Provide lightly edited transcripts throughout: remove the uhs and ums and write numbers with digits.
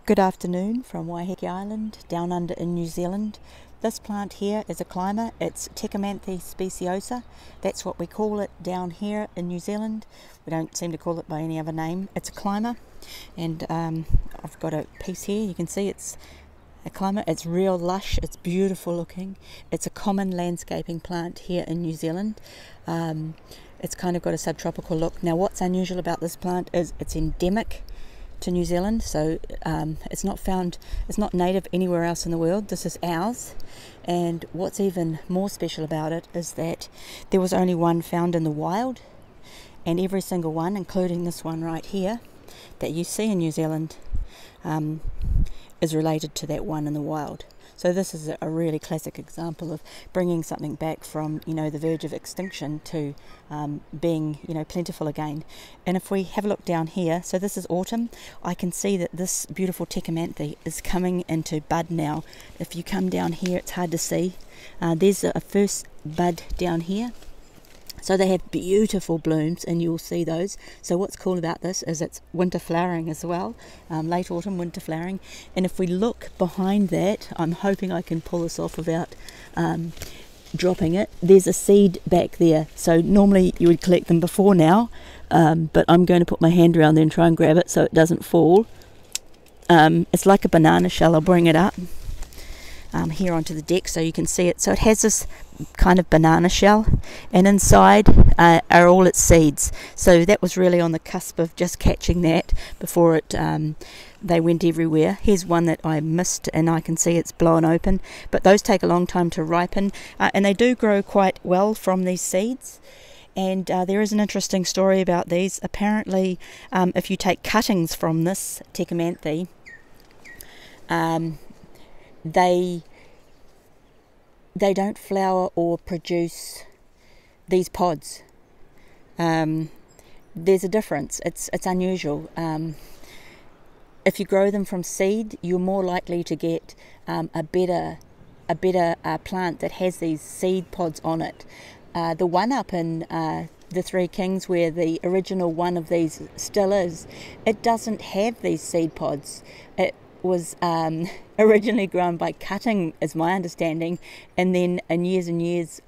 Good afternoon from Waiheke Island, down under in New Zealand. This plant here is a climber. It's Tecomanthe speciosa. That's what we call it down here in New Zealand. We don't seem to call it by any other name. It's a climber, and I've got a piece here. You can see it's a climber. It's real lush. It's beautiful looking. It's a common landscaping plant here in New Zealand. It's kind of got a subtropical look. Now, what's unusual about this plant is it's endemic to New Zealand, so it's not native anywhere else in the world. This is ours, and what's even more special about it is that there was only one found in the wild, and every single one, including this one right here that you see in New Zealand, is related to that one in the wild. So this is a really classic example of bringing something back from, the verge of extinction to being, plentiful again. And if we have a look down here, so this is autumn, I can see that this beautiful Tecomanthe is coming into bud now. If you come down here, it's hard to see. There's a first bud down here. So they have beautiful blooms, and you'll see those. So what's cool about this is it's winter flowering as well, late autumn, winter flowering. And if we look behind that, I'm hoping I can pull this off without dropping it. There's a seed back there. So normally you would collect them before now, but I'm going to put my hand around there and try and grab it so it doesn't fall. It's like a banana shell. I'll bring it up here onto the deck so you can see it. So it has this kind of banana shell, and inside are all its seeds. So that was really on the cusp of just catching that before it they went everywhere. Here's one that I missed, and I can see it's blown open, but those take a long time to ripen, and they do grow quite well from these seeds. And there is an interesting story about these. Apparently, if you take cuttings from this Tecomanthe, they don't flower or produce these pods. There's a difference. It's unusual. If you grow them from seed, you're more likely to get a better plant that has these seed pods on it. The one up in the Three Kings, where the original one of these still is, it doesn't have these seed pods. It was originally grown by cutting, is my understanding, and then in years and years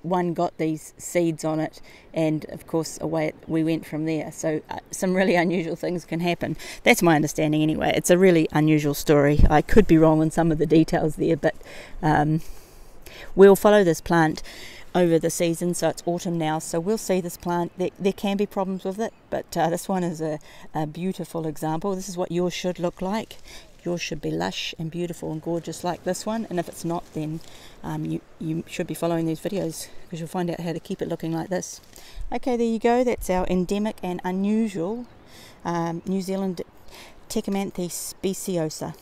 one got these seeds on it, and of course away we went from there. So some really unusual things can happen. That's my understanding anyway. It's a really unusual story. I could be wrong on some of the details there, but we'll follow this plant over the season. So it's autumn now, so we'll see this plant. There can be problems with it, but this one is a beautiful example. This is what yours should look like. Yours should be lush and beautiful and gorgeous like this one, and if it's not, then you should be following these videos, because you'll find out how to keep it looking like this. Okay, there you go. That's our endemic and unusual New Zealand Tecomanthe speciosa.